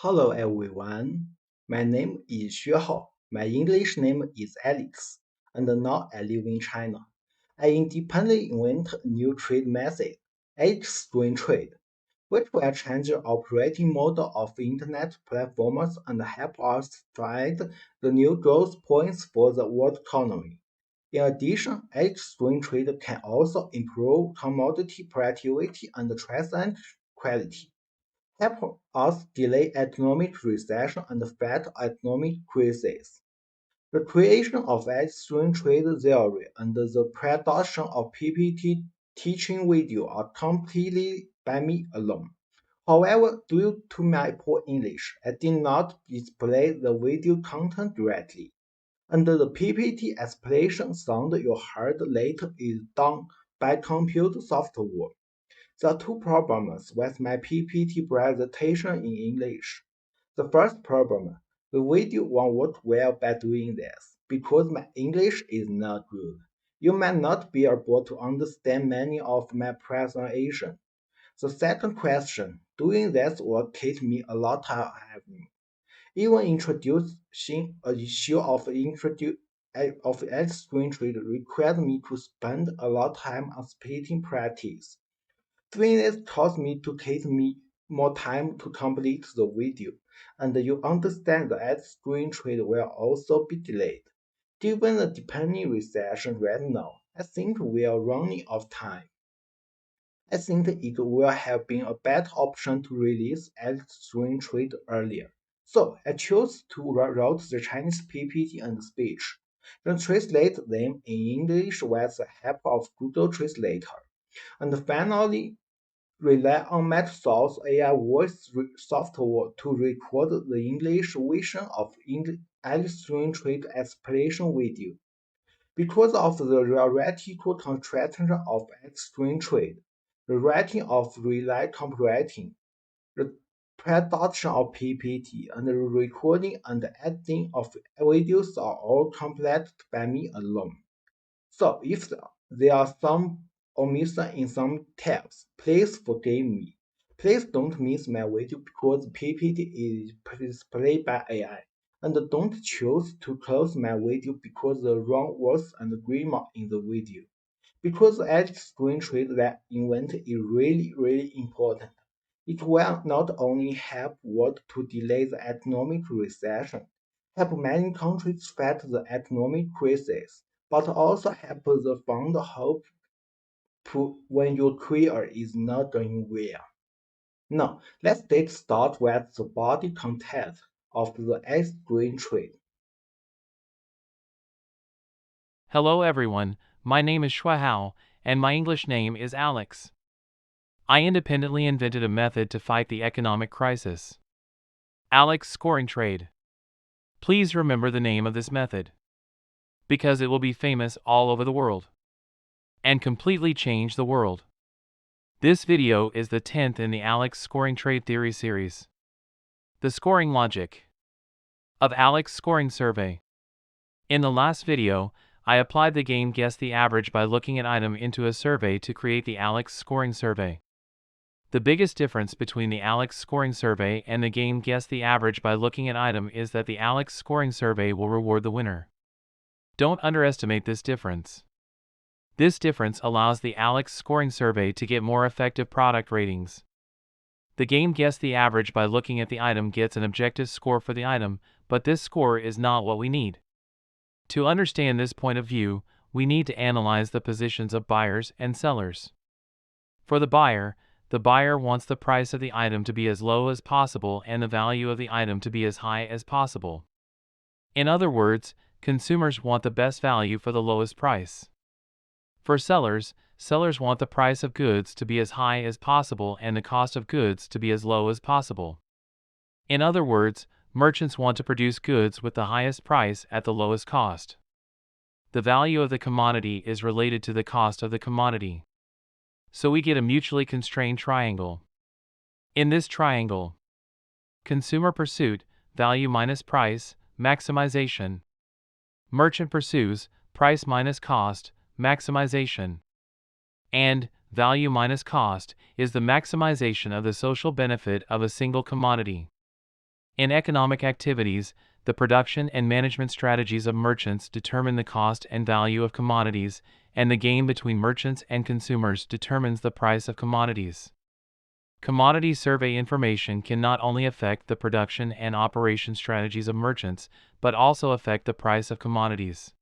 Hello everyone, my name is Xue Hao. My English name is Alex, and now I live in China. I independently invented a new trade method, exchange trade, which will change the operating model of internet platforms and help us find the new growth points for the world economy. In addition, exchange trade can also improve commodity productivity and transaction quality help us delay economic recession and fight economic crises. The creation of exchange trade theory and the production of PPT teaching video are completely by me alone. However, due to my poor English, I did not display the video content directly, and the PPT explanation sound you heard later is done by computer software. There are two problems with my PPT presentation in English. The first problem, the video won't work well by doing this because my English is not good. You might not be able to understand many of my presentation. The second question, doing this will take me a lot of time. Even introducing a issue of extreme trade requires me to spend a lot of time on speaking practice. Doing this caused me to take me more time to complete the video, and you understand the ad screen trade will also be delayed. Given the depending recession right now, I think we are running out of time. I think it will have been a better option to release ad screen trade earlier. So I chose to write the Chinese PPT and speech, then translate them in English with the help of Google Translator, and finally rely on Microsoft's AI voice software to record the English version of Alice Trade explanation video. Because of the theoretical construction of extreme trade, the writing of relay copywriting, the production of PPT, and the recording and editing of videos are all completed by me alone. So if there are some omissions in some tabs, please forgive me. Please don't miss my video because PPT is displayed by AI. And don't choose to close my video because the wrong words and grammar in the video. Because edge screen trade that invent is really important. It will not only help world to delay the economic recession, help many countries fight the economic crisis, but also help the fund hope when your career is not doing well. Now, let's get started with the body content of the screen trade. Hello everyone, my name is Xue Hao, and my English name is Alex. I independently invented a method to fight the economic crisis. Alex scoring trade. Please remember the name of this method, because it will be famous all over the world and completely change the world. This video is the 10th in the Alex scoring trade theory series. The scoring logic of Alex scoring survey. In the last video, I applied the game Guess the Average by looking an item into a survey to create the Alex scoring survey. The biggest difference between the Alex scoring survey and the game Guess the Average by looking an item is that the Alex scoring survey will reward the winner. Don't underestimate this difference. This difference allows the Alex scoring survey to get more effective product ratings. The game Guess the Average by looking at the item gets an objective score for the item, but this score is not what we need. To understand this point of view, we need to analyze the positions of buyers and sellers. For the buyer wants the price of the item to be as low as possible and the value of the item to be as high as possible. In other words, consumers want the best value for the lowest price. For sellers want the price of goods to be as high as possible and the cost of goods to be as low as possible. In other words, merchants want to produce goods with the highest price at the lowest cost. The value of the commodity is related to the cost of the commodity. So we get a mutually constrained triangle. In this triangle, consumer pursuit, value minus price, maximization. Merchant pursues, price minus cost, maximization. And value minus cost is the maximization of the social benefit of a single commodity. In economic activities, the production and management strategies of merchants determine the cost and value of commodities, and the game between merchants and consumers determines the price of commodities. Commodity survey information can not only affect the production and operation strategies of merchants, but also affect the price of commodities.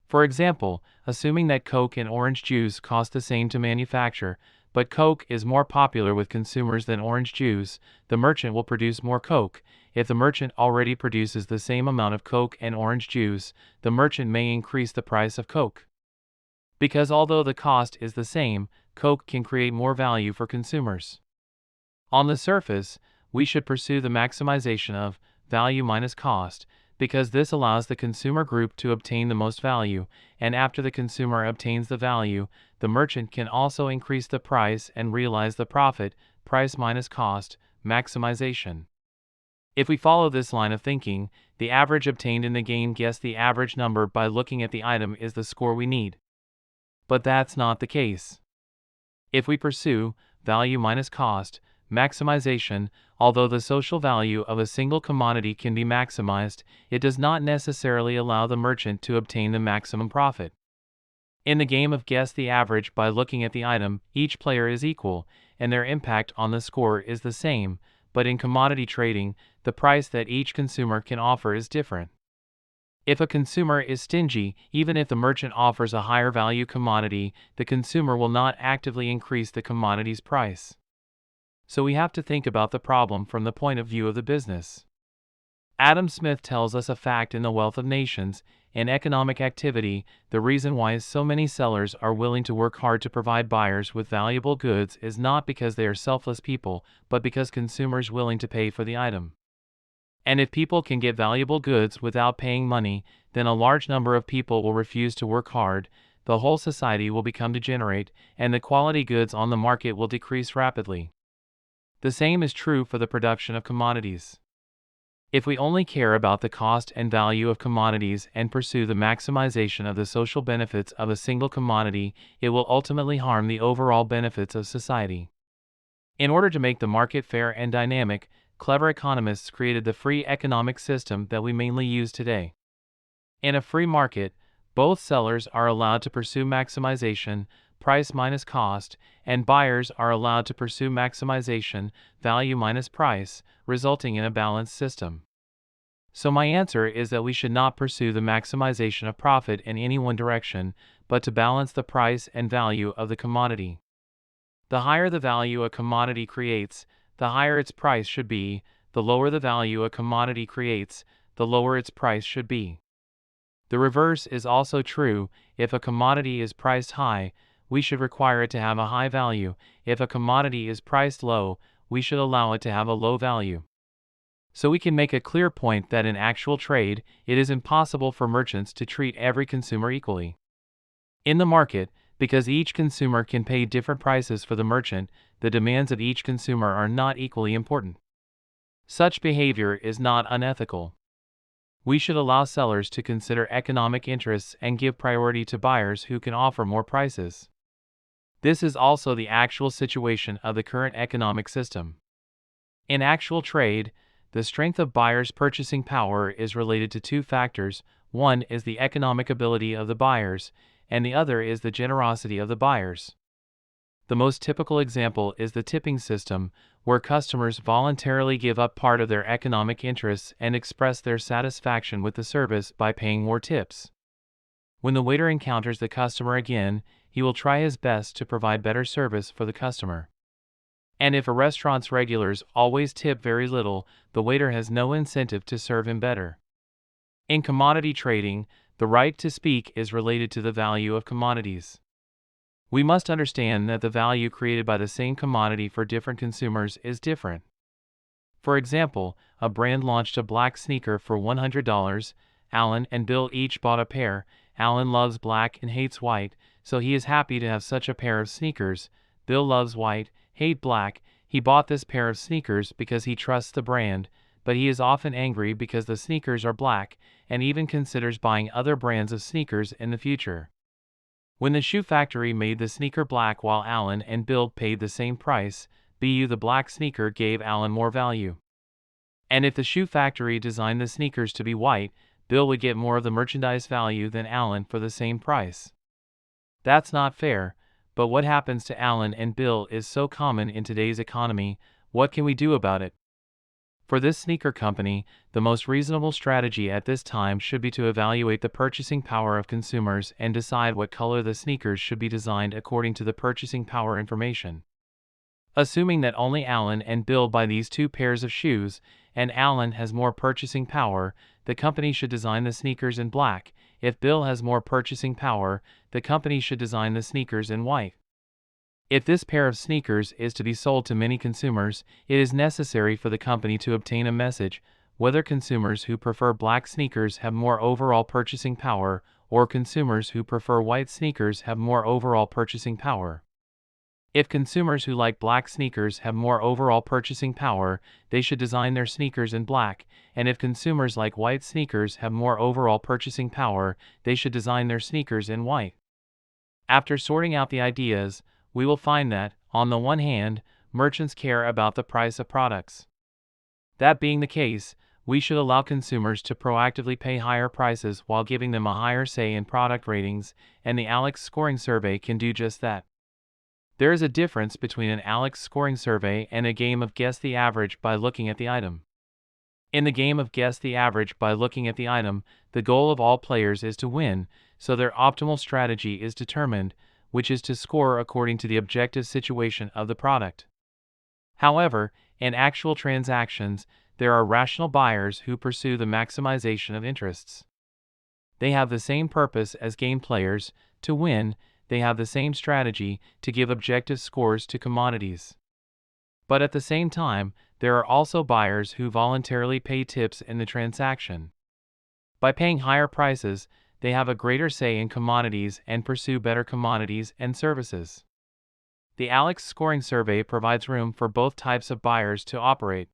For example, assuming that Coke and orange juice cost the same to manufacture, but Coke is more popular with consumers than orange juice, the merchant will produce more Coke. If the merchant already produces the same amount of Coke and orange juice, the merchant may increase the price of Coke. Because although the cost is the same, Coke can create more value for consumers. On the surface, we should pursue the maximization of value minus cost, because this allows the consumer group to obtain the most value, and after the consumer obtains the value, the merchant can also increase the price and realize the profit, price minus cost, maximization. If we follow this line of thinking, the average obtained in the game guess the average number by looking at the item is the score we need. But that's not the case. If we pursue value minus cost, maximization, although the social value of a single commodity can be maximized, it does not necessarily allow the merchant to obtain the maximum profit. In the game of guess the average by looking at the item, each player is equal, and their impact on the score is the same, but in commodity trading, the price that each consumer can offer is different. If a consumer is stingy, even if the merchant offers a higher value commodity, the consumer will not actively increase the commodity's price. So we have to think about the problem from the point of view of the business. Adam Smith tells us a fact in The Wealth of Nations: in economic activity, the reason why so many sellers are willing to work hard to provide buyers with valuable goods is not because they are selfless people, but because consumers are willing to pay for the item. And if people can get valuable goods without paying money, then a large number of people will refuse to work hard, the whole society will become degenerate, and the quality goods on the market will decrease rapidly. The same is true for the production of commodities. If we only care about the cost and value of commodities and pursue the maximization of the social benefits of a single commodity, it will ultimately harm the overall benefits of society. In order to make the market fair and dynamic, clever economists created the free economic system that we mainly use today. In a free market, both sellers are allowed to pursue maximization, price minus cost, and buyers are allowed to pursue maximization, value minus price, resulting in a balanced system. So my answer is that we should not pursue the maximization of profit in any one direction, but to balance the price and value of the commodity. The higher the value a commodity creates, the higher its price should be. The lower the value a commodity creates, the lower its price should be. The reverse is also true. If a commodity is priced high, we should require it to have a high value. If a commodity is priced low, we should allow it to have a low value. So we can make a clear point that in actual trade, it is impossible for merchants to treat every consumer equally. In the market, because each consumer can pay different prices for the merchant, the demands of each consumer are not equally important. Such behavior is not unethical. We should allow sellers to consider economic interests and give priority to buyers who can offer more prices. This is also the actual situation of the current economic system. In actual trade, the strength of buyers' purchasing power is related to two factors. One is the economic ability of the buyers, and the other is the generosity of the buyers. The most typical example is the tipping system, where customers voluntarily give up part of their economic interests and express their satisfaction with the service by paying more tips. When the waiter encounters the customer again, he will try his best to provide better service for the customer. And if a restaurant's regulars always tip very little, the waiter has no incentive to serve him better. In commodity trading, the right to speak is related to the value of commodities. We must understand that the value created by the same commodity for different consumers is different. For example, a brand launched a black sneaker for $100. Alan and Bill each bought a pair. Alan loves black and hates white, so he is happy to have such a pair of sneakers. Bill loves white, hates black. He bought this pair of sneakers because he trusts the brand, but he is often angry because the sneakers are black, and even considers buying other brands of sneakers in the future. When the shoe factory made the sneaker black while Alan and Bill paid the same price, the black sneaker gave Alan more value. And if the shoe factory designed the sneakers to be white, Bill would get more of the merchandise value than Alan for the same price. That's not fair, but what happens to Alan and Bill is so common in today's economy. What can we do about it? For this sneaker company, the most reasonable strategy at this time should be to evaluate the purchasing power of consumers and decide what color the sneakers should be designed according to the purchasing power information. Assuming that only Alan and Bill buy these two pairs of shoes, and Alan has more purchasing power, the company should design the sneakers in black. If Bill has more purchasing power, the company should design the sneakers in white. If this pair of sneakers is to be sold to many consumers, it is necessary for the company to obtain a message whether consumers who prefer black sneakers have more overall purchasing power, or consumers who prefer white sneakers have more overall purchasing power. If consumers who like black sneakers have more overall purchasing power, they should design their sneakers in black, and if consumers like white sneakers have more overall purchasing power, they should design their sneakers in white. After sorting out the ideas, we will find that, on the one hand, merchants care about the price of products. That being the case, we should allow consumers to proactively pay higher prices while giving them a higher say in product ratings, and the Alex scoring survey can do just that. There is a difference between an Alex scoring survey and a game of guess the average by looking at the item. In the game of guess the average by looking at the item, the goal of all players is to win, so their optimal strategy is determined, which is to score according to the objective situation of the product. However, in actual transactions, there are rational buyers who pursue the maximization of interests. They have the same purpose as game players, to win. They have the same strategy, to give objective scores to commodities. But at the same time, there are also buyers who voluntarily pay tips in the transaction. By paying higher prices, they have a greater say in commodities and pursue better commodities and services. The Alex scoring survey provides room for both types of buyers to operate.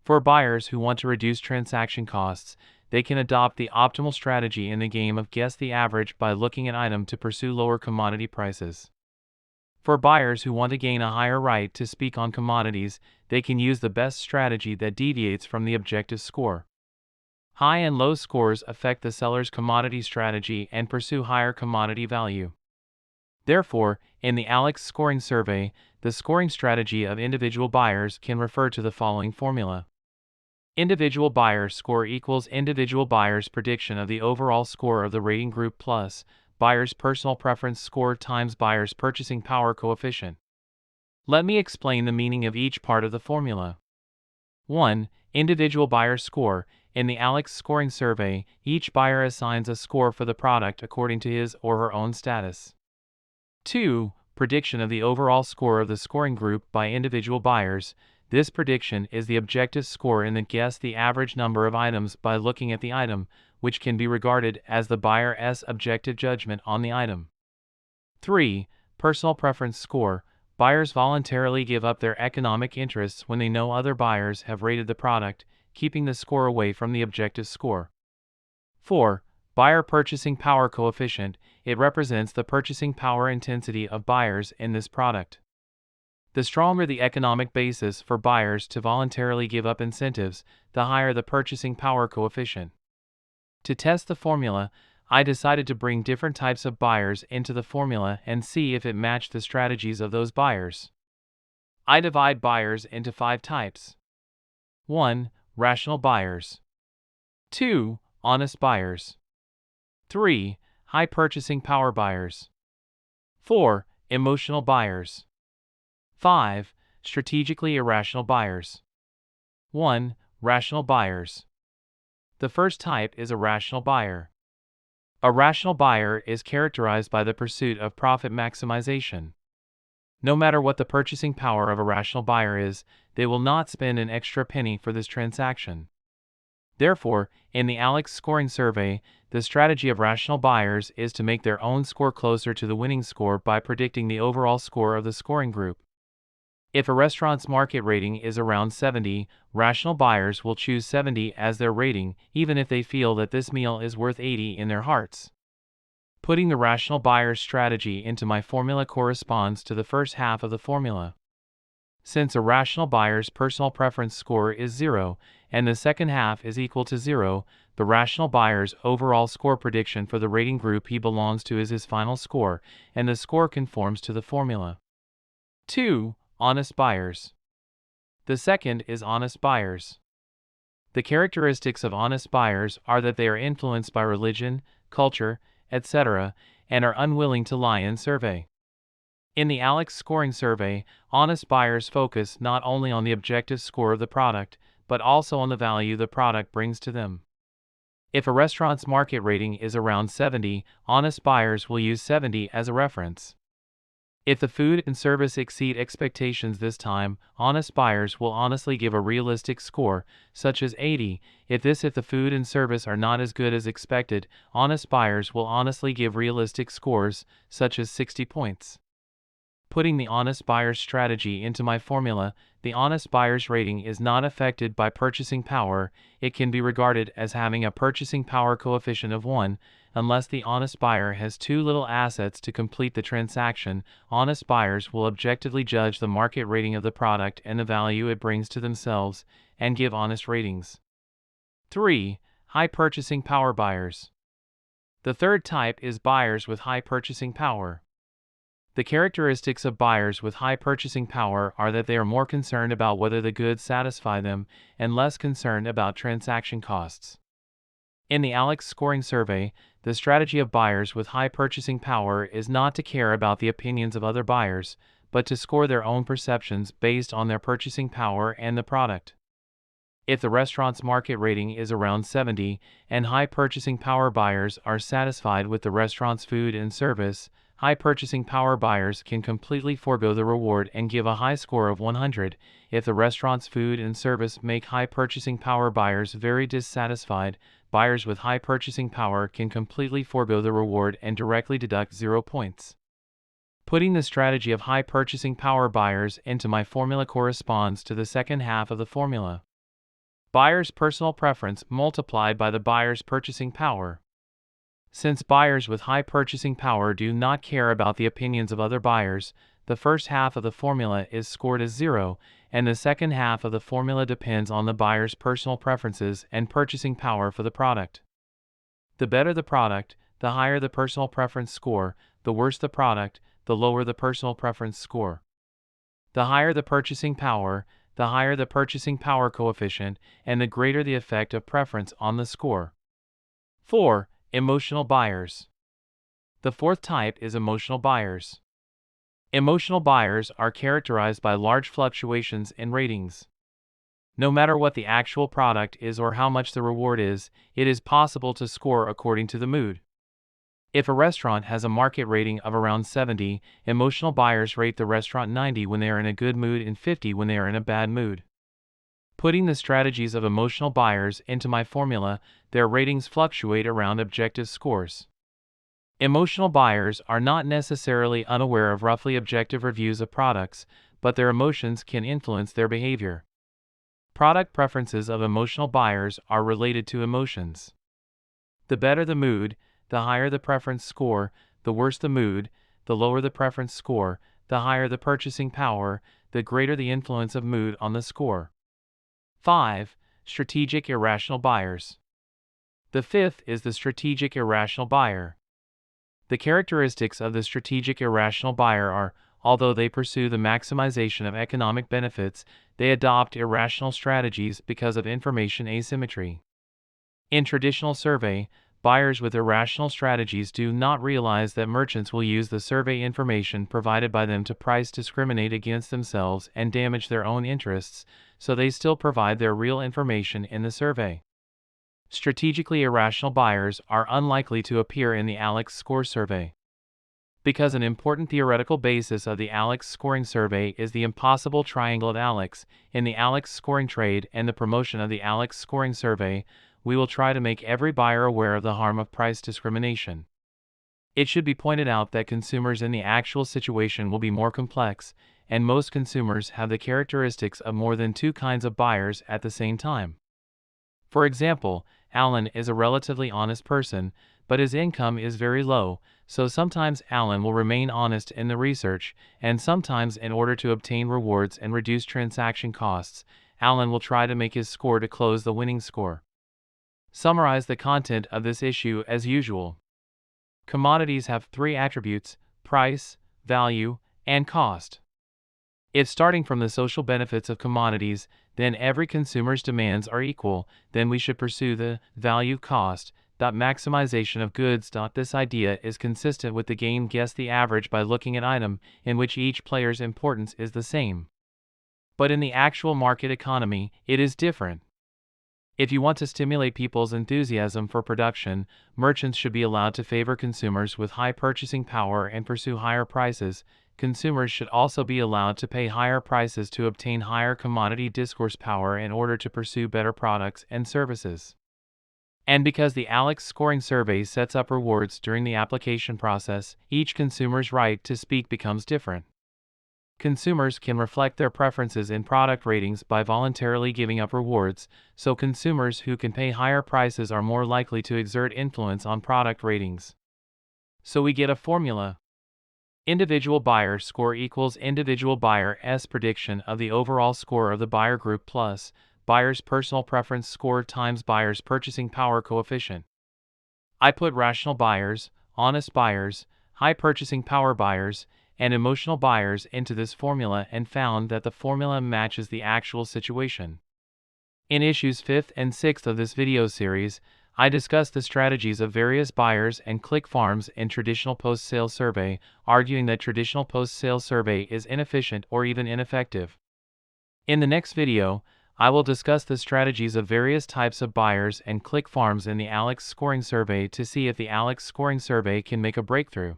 For buyers who want to reduce transaction costs, they can adopt the optimal strategy in the game of guess the average by looking at item to pursue lower commodity prices. For buyers who want to gain a higher right to speak on commodities, they can use the best strategy that deviates from the objective score. High and low scores affect the seller's commodity strategy and pursue higher commodity value. Therefore, in the Alex scoring survey, the scoring strategy of individual buyers can refer to the following formula. Individual buyer score equals individual buyer's prediction of the overall score of the rating group plus buyer's personal preference score times buyer's purchasing power coefficient. Let me explain the meaning of each part of the formula. 1. Individual buyer score. In the Alex scoring survey, each buyer assigns a score for the product according to his or her own status. 2. Prediction of the overall score of the scoring group by individual buyers. This prediction is the objective score in the guess the average number of items by looking at the item, which can be regarded as the buyer's objective judgment on the item. 3. Personal preference score. Buyers voluntarily give up their economic interests when they know other buyers have rated the product, keeping the score away from the objective score. 4. Buyer purchasing power coefficient. It represents the purchasing power intensity of buyers in this product. The stronger the economic basis for buyers to voluntarily give up incentives, the higher the purchasing power coefficient. To test the formula, I decided to bring different types of buyers into the formula and see if it matched the strategies of those buyers. I divide buyers into 5 types. 1. Rational buyers. 2. Honest buyers. 3. High purchasing power buyers. 4. Emotional buyers. 5. Strategically irrational buyers. 1. Rational buyers. The first type is a rational buyer. A rational buyer is characterized by the pursuit of profit maximization. No matter what the purchasing power of a rational buyer is, they will not spend an extra penny for this transaction. Therefore, in the Alex scoring survey, the strategy of rational buyers is to make their own score closer to the winning score by predicting the overall score of the scoring group. If a restaurant's market rating is around 70, rational buyers will choose 70 as their rating, even if they feel that this meal is worth 80 in their hearts. Putting the rational buyer's strategy into my formula corresponds to the first half of the formula. Since a rational buyer's personal preference score is 0, and the second half is equal to 0, the rational buyer's overall score prediction for the rating group he belongs to is his final score, and the score conforms to the formula. 2. Honest buyers. The second is honest buyers. The characteristics of honest buyers are that they are influenced by religion, culture, etc., and are unwilling to lie in survey. In the Alex scoring survey, honest buyers focus not only on the objective score of the product, but also on the value the product brings to them. If a restaurant's market rating is around 70, honest buyers will use 70 as a reference. If the food and service exceed expectations this time, honest buyers will honestly give a realistic score, such as 80. If the food and service are not as good as expected, honest buyers will honestly give realistic scores, such as 60 points. Putting the honest buyer's strategy into my formula, the honest buyer's rating is not affected by purchasing power. It can be regarded as having a purchasing power coefficient of 1, unless the honest buyer has too little assets to complete the transaction. Honest buyers will objectively judge the market rating of the product and the value it brings to themselves, and give honest ratings. 3. High purchasing power buyers. The third type is buyers with high purchasing power. The characteristics of buyers with high purchasing power are that they are more concerned about whether the goods satisfy them and less concerned about transaction costs. In the Alex scoring survey, the strategy of buyers with high purchasing power is not to care about the opinions of other buyers, but to score their own perceptions based on their purchasing power and the product. If the restaurant's market rating is around 70 and high purchasing power buyers are satisfied with the restaurant's food and service, high purchasing power buyers can completely forego the reward and give a high score of 100. If the restaurant's food and service make high purchasing power buyers very dissatisfied, buyers with high purchasing power can completely forego the reward and directly deduct 0 points. Putting the strategy of high purchasing power buyers into my formula corresponds to the second half of the formula. Buyer's personal preference multiplied by the buyer's purchasing power. Since buyers with high purchasing power do not care about the opinions of other buyers, the first half of the formula is scored as 0, and the second half of the formula depends on the buyer's personal preferences and purchasing power for the product. The better the product, the higher the personal preference score. The worse the product, the lower the personal preference score. The higher the purchasing power, the higher the purchasing power coefficient, and the greater the effect of preference on the score. 4. Emotional buyers. The fourth type is emotional buyers. Emotional buyers are characterized by large fluctuations in ratings. No matter what the actual product is or how much the reward is, it is possible to score according to the mood. If a restaurant has a market rating of around 70, emotional buyers rate the restaurant 90 when they are in a good mood and 50 when they are in a bad mood. Putting the strategies of emotional buyers into my formula, their ratings fluctuate around objective scores. Emotional buyers are not necessarily unaware of roughly objective reviews of products, but their emotions can influence their behavior. Product preferences of emotional buyers are related to emotions. The better the mood, the higher the preference score. The worse the mood, the lower the preference score. The higher the purchasing power, the greater the influence of mood on the score. 5. Strategic irrational buyers. The fifth is the strategic irrational buyer. The characteristics of the strategic irrational buyer are, although they pursue the maximization of economic benefits, they adopt irrational strategies because of information asymmetry. In traditional survey, buyers with irrational strategies do not realize that merchants will use the survey information provided by them to price discriminate against themselves and damage their own interests, so they still provide their real information in the survey. Strategically irrational buyers are unlikely to appear in the Alex score survey. Because an important theoretical basis of the Alex scoring survey is the impossible triangle of Alex, in the Alex scoring trade and the promotion of the Alex scoring survey, we will try to make every buyer aware of the harm of price discrimination. It should be pointed out that consumers in the actual situation will be more complex, and most consumers have the characteristics of more than two kinds of buyers at the same time. For example, Alan is a relatively honest person, but his income is very low, So sometimes Alan will remain honest in the research, and sometimes in order to obtain rewards and reduce transaction costs, Alan will try to make his score to close the winning score. Summarize the content of this issue as usual. Commodities have three attributes: price, value, and cost. If starting from the social benefits of commodities, then every consumer's demands are equal, then we should pursue the value cost maximization of goods. This idea is consistent with the game Guess the Average by looking at item, in which each player's importance is the same. But in the actual market economy, it is different. If you want to stimulate people's enthusiasm for production, merchants should be allowed to favor consumers with high purchasing power and pursue higher prices. Consumers should also be allowed to pay higher prices to obtain higher commodity discourse power in order to pursue better products and services. And because the Alex scoring survey sets up rewards during the application process, each consumer's right to speak becomes different. Consumers can reflect their preferences in product ratings by voluntarily giving up rewards, so consumers who can pay higher prices are more likely to exert influence on product ratings. So we get a formula. Individual buyer score equals individual buyer's prediction of the overall score of the buyer group plus buyer's personal preference score times buyer's purchasing power coefficient. I put rational buyers, honest buyers, high purchasing power buyers, and emotional buyers into this formula and found that the formula matches the actual situation. In issues 5th and 6th of this video series, I discussed the strategies of various buyers and click farms in traditional post-sale survey, arguing that traditional post-sale survey is inefficient or even ineffective. In the next video, I will discuss the strategies of various types of buyers and click farms in the Alex scoring survey to see if the Alex scoring survey can make a breakthrough.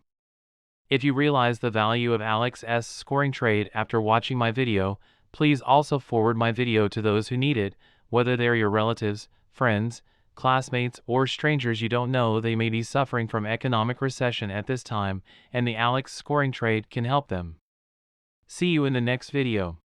If you realize the value of Alex's scoring trade after watching my video, please also forward my video to those who need it, whether they're your relatives, friends, classmates, or strangers you don't know. They may be suffering from economic recession at this time, and the Alex scoring trade can help them. See you in the next video.